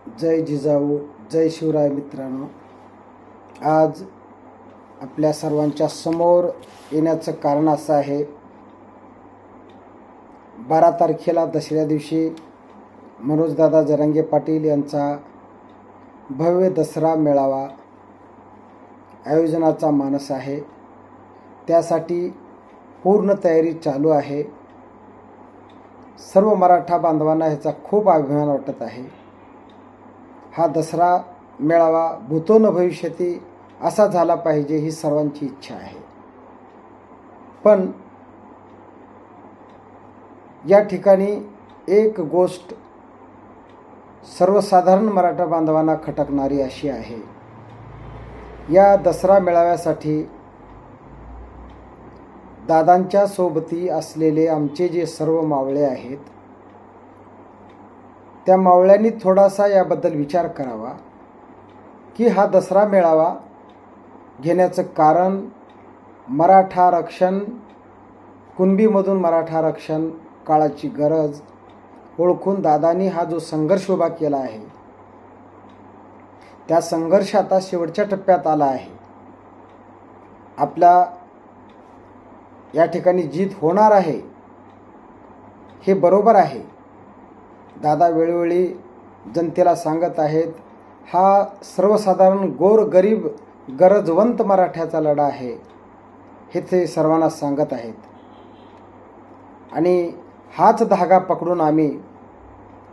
जय जिजाऊ, जय शिवराय. मित्रांनो, आज आपल्या सर्वांच्या समोर येण्याचं कारण असं आहे, 12 तारखेला दसऱ्या दिवशी मनोजदादा जरांगे पाटील यांचा भव्य दसरा मेळावा आयोजनाचा मानस आहे. त्यासाठी पूर्ण तयारी चालू आहे. सर्व मराठा बांधवांना ह्याचा खूप अभिमान वाटत आहे. हा दसरा मेळावा भूतो न भविष्यती असा झाला पाहिजे ही सर्वांची इच्छा आहे. पण या ठिकाणी एक गोष्ट सर्वसाधारण मराठा बांधवांना खटकणारी अशी आहे. या दसरा मेळाव्यासाठी दादांच्या सोबती असलेले आमचे जे सर्व मावळे आहेत, त्या मावळ्यांनी थोडासा याबद्दल विचार करावा की हा दसरा मेळावा घेण्याचं कारण मराठा आरक्षण, कुणबीमधून मराठा आरक्षण काळाची गरज ओळखून दादांनी हा जो संघर्ष उभा केला आहे, त्या संघर्ष आता शेवटच्या टप्प्यात आला आहे. आपल्या या ठिकाणी जीत होणार आहे हे बरोबर आहे. दादा वेळोवेळी जनतेला सांगत आहेत, हा सर्वसाधारण गोरगरीब गरजवंत मराठ्याचा लढा आहे हे ते सर्वांना सांगत आहेत. आणि हाच धागा पकडून आम्ही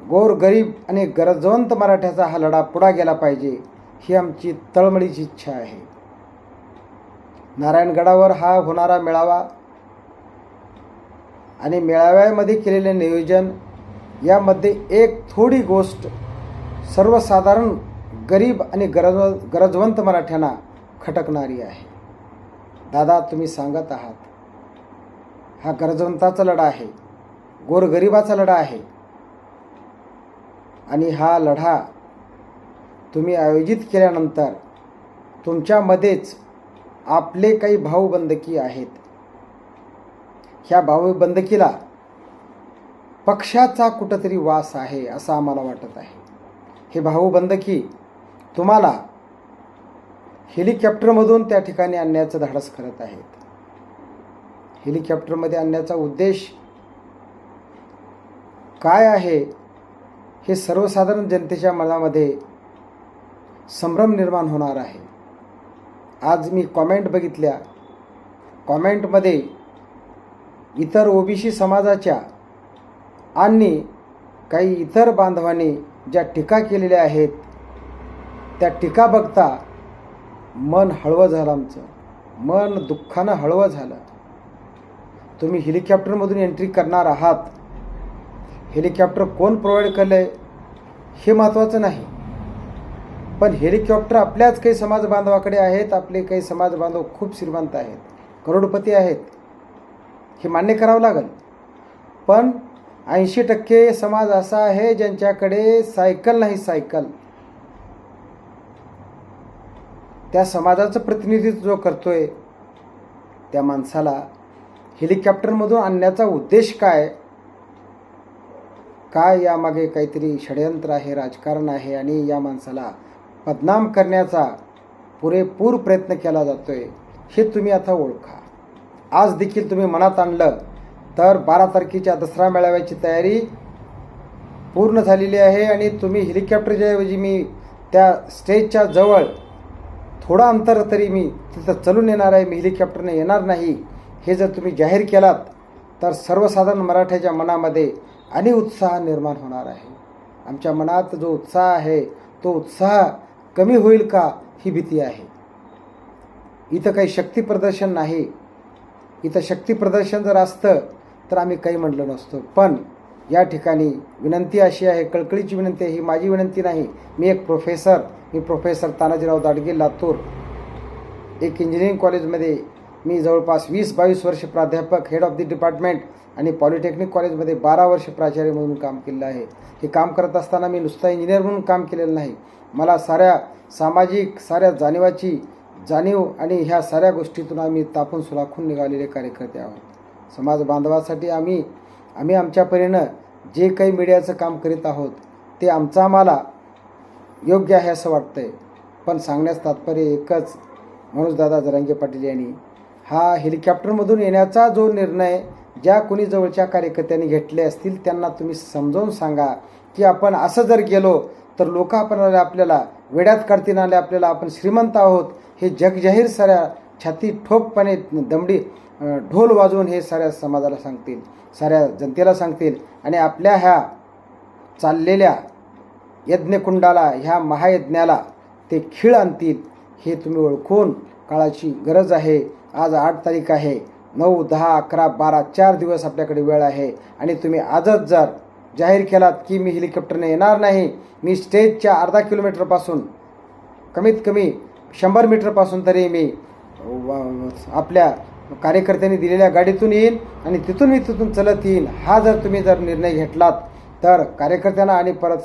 गोरगरीब आणि गरजवंत मराठ्याचा हा लढा पुढे गेला पाहिजे ही आमची तळमळीची इच्छा आहे. नारायणगडावर हा होणारा मेळावा आणि मेळाव्यामध्ये केलेले नियोजन यामध्ये एक थोडी गोष्ट सर्वसाधारण गरीब आणि गरजवंत मराठ्यांना खटकणारी आहे. दादा, तुम्ही सांगत आहात हा गरजवंताचा लढा आहे, गोरगरिबाचा लढा आहे. आणि हा लढा तुम्ही आयोजित केल्यानंतर तुमच्यामध्येच आपले काही भाऊबंधकी आहेत. ह्या भाऊबंधकीला पक्षाचा कुठंतरी वास आहे असं आम्हाला वाटत आहे. हे भाऊबंधकी तुम्हाला हेलिकॉप्टरमधून त्या ठिकाणी आणण्याचं धाडस करत आहेत. हेलिकॉप्टरमध्ये आणण्याचा उद्देश काय आहे हे सर्वसाधारण जनतेच्या मनामध्ये संभ्रम निर्माण होणार आहे. आज मी कॉमेंट बघितल्या, कॉमेंटमध्ये इतर ओबीसी समाजाच्या आणि काही इतर बांधवांनी ज्या टीका केलेल्या आहेत, त्या टीका बघता मन हळवं झालं. आमचं मन दुःखानं हळवं झालं. तुम्ही हेलिकॉप्टरमधून एंट्री करणार आहात, हेलिकॉप्टर कोण प्रोव्हाइड केलं आहे हे महत्त्वाचं नाही, पण हेलिकॉप्टर आपल्याच काही समाज बांधवाकडे आहेत. आपले काही समाज बांधव खूप श्रीमंत आहेत, करोडपती आहेत, हे मान्य करावं लागेल. पण 80% समाज असा आहे ज्यांच्याकडे सायकल नाही. सायकल त्या समाजाचं प्रतिनिधित्व जो करतोय त्या माणसाला हेलिकॉप्टरमधून आणण्याचा उद्देश काय? यामागे काहीतरी षडयंत्र आहे, राजकारण आहे आणि या माणसाला बदनाम करण्याचा पुरेपूर प्रयत्न केला जातोय हे तुम्ही आता ओळखा. आज देखील तुम्ही मनात आणलं तर 12 तारखेच्या दसरा मेळाव्याची तयारी पूर्ण झालेली आहे. आणि तुम्ही हेलिकॉप्टरच्या ऐवजी मी त्या स्टेजच्या जवळ थोडं अंतर तरी मी तिथं चलून येणार आहे, मी हेलिकॉप्टरने येणार नाही हे जर तुम्ही जाहीर केलात तर सर्वसाधारण मराठ्याच्या मनामध्ये आणि उत्साह निर्माण होणार आहे. आमच्या मनात जो उत्साह आहे तो उत्साह कमी होईल का ही भीती आहे. इथं काही शक्ती प्रदर्शन नाही. इथं शक्ती प्रदर्शन जर असतं तर आम्ही काही म्हटलं नसतो. पण या ठिकाणी विनंती अशी आहे, कळकळीची विनंती आहे, ही माझी विनंती नाही. मी प्रोफेसर तानाजीराव दाडगे, लातूर, एक इंजिनिअरिंग कॉलेजमध्ये मी जवळपास 20-22 वर्ष प्राध्यापक, हेड ऑफ द डिपार्टमेंट आणि पॉलिटेक्निक कॉलेजमध्ये 12 वर्ष प्राचार्य म्हणून काम केलेलं आहे. हे काम करत असताना मी नुसता इंजिनियर म्हणून काम केलेलं नाही. मला साऱ्या सामाजिक जाणीवाची जाणीव आणि ह्या साऱ्या गोष्टीतून आम्ही तापून सुलाखून निघालेले कार्यकर्ते आहोत. समाज बांधवासाठी आम्ही आमच्या परीनं जे काही मीडियाचं काम करीत आहोत ते आम्हाला योग्य आहे असं वाटतंय. पण सांगण्यास तात्पर्य एकच, मनोजदादा जरांगे पाटील यांनी हा हेलिकॉप्टरमधून येण्याचा जो निर्णय ज्या कोणी जवळच्या कार्यकर्त्यांनी घेतले असतील त्यांना तुम्ही समजावून सांगा की आपण असं जर गेलो तर लोक आपल्याला वेड्यात काढतील आणि आपल्याला आपण श्रीमंत आहोत हे जगजाहीर साऱ्या छाती ठोकपणे दमडी ढोल वाजवून हे साऱ्या समाजाला सांगतील, साऱ्या जनतेला सांगतील आणि आपल्या ह्या चाललेल्या यज्ञकुंडाला, ह्या महायज्ञाला ते खीळ आणतील. हे तुम्ही ओळखून काळाची गरज आहे. आज 8 तारीख आहे, 9, 10, 11, 12 4 दिवस आपल्याकडे वेळ आहे आणि तुम्ही आजच जर जाहीर केलात की मी हेलिकॉप्टरने येणार नाही, मी स्टेजच्या अर्धा किलोमीटरपासून कमीत कमी 100 मीटरपासून तरी मी आपल्या कार्यकर्त्यांनी दिलेल्या गाडीतून येईन आणि तिथून चलत येईन, हा जर तुम्ही निर्णय घेतलात तर कार्यकर्त्यांना आणि परत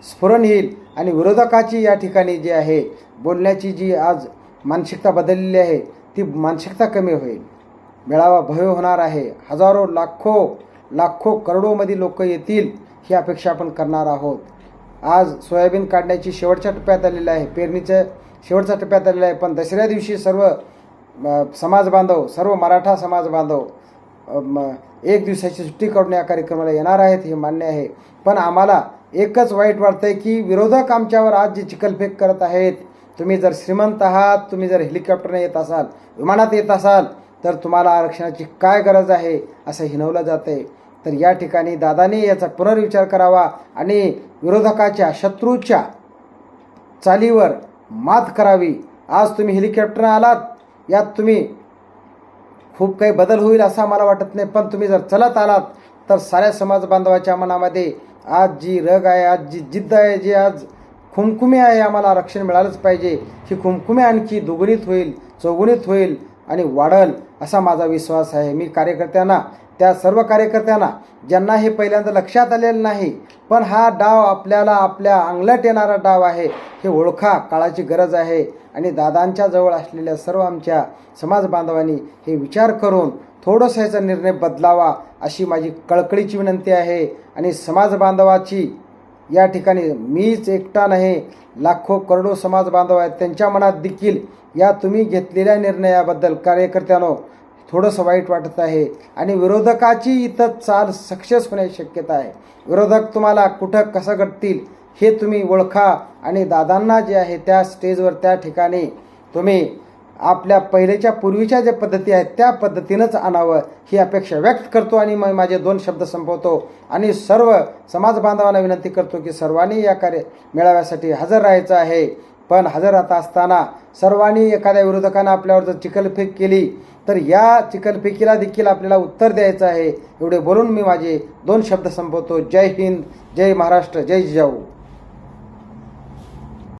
स्फुरण येईल आणि विरोधकाची या ठिकाणी जी आहे बोलण्याची जी आज मानसिकता बदललेली आहे ती मानसिकता कमी होईल. मेळावा भव्य होणार आहे. हजारो लाखो करोडोमध्ये लोक येतील ही अपेक्षा आपण करणार आहोत. आज सोयाबीन काढण्याची शेवटच्या टप्प्यात आलेलं आहे, पेरणीच्या शेवटच्या टप्प्यात आलेलं आहे. पण दसऱ्या दिवशी सर्व समाज बांधव, सर्व मराठा समाज बांधव 1 दिवसाची सुट्टी काढून या कार्यक्रमाला येणार आहेत हे मान्य आहे. पण आम्हाला एकच वाईट वाटतंय की विरोधक आमच्यावर आज जी चिखलफेक करत आहेत. तुम्ही जर श्रीमंत आहात, तुम्ही जर हेलिकॉप्टरने येत असाल, विमानात येत असाल तर तुम्हाला आरक्षणाची काय गरज आहे असं हिणवलं जातंय. तर या ठिकाणी दादांनी याचा पुनर्विचार करावा आणि विरोधकाच्या शत्रूच्या चालीवर मात करावी. आज तुम्ही हेलिकॉप्टरने आलात, यात तुम्ही खूप काही बदल होईल असं मला वाटत नाही. पण तुम्ही जर चलत आलात तर साऱ्या समाज बांधवाच्या मनामध्ये आज जी रग आहे, आज जी जिद्द आहे, जी आज खुमखुमी आहे, आम्हाला आरक्षण मिळालंच पाहिजे, ही खुमखुमी आणखी दुगुणित होईल, चौगुणित होईल आणि वाढल असा माझा विश्वास आहे. मी कार्यकर्त्यांना, त्या सर्व कार्यकर्त्यांना ज्यांना हे पहिल्यांदा लक्षात आलेलं नाही पण हा डाव आपल्याला आपल्या अंगलट येणारा डाव आहे हे ओळखा, काळाची गरज आहे. आणि दादांच्या जवळ असलेल्या सर्व आमच्या समाज बांधवांनी हे विचार करून थोडंसं याचा निर्णय बदलावा अशी माझी कळकळीची विनंती आहे. आणि समाज बांधवाची या ठिकाणी मीच एकटा नाही, लाखो करोडो समाज बांधव आहेत, त्यांच्या मनात देखील या तुम्ही घेतलेल्या निर्णयाबद्दल कार्यकर्त्यांनो थोडंसं वाईट वाटत आहे. आणि विरोधकाची इथं चाल सक्सेस होण्याची शक्यता आहे. विरोधक तुम्हाला कुठं कसं घडतील हे तुम्ही ओळखा आणि दादांना जे आहे त्या स्टेजवर त्या ठिकाणी तुम्ही आपल्या पहिलेच्या पूर्वीच्या ज्या पद्धती आहेत त्या पद्धतीनंच आणावं ही अपेक्षा व्यक्त करतो. आणि मग माझे 2 शब्द संपवतो आणि सर्व समाज बांधवांना विनंती करतो की सर्वांनी या मेळाव्यासाठी हजर राहायचं आहे. पण हजर राहत असताना सर्वांनी एखाद्या विरोधकानं आपल्यावर जर चिखलफेक केली तर या चिखलफेकीला देखील आपल्याला उत्तर द्यायचं आहे. एवढे बोलून मी माझे 2 शब्द संपवतो. जय हिंद, जय महाराष्ट्र, जय जिजाऊ.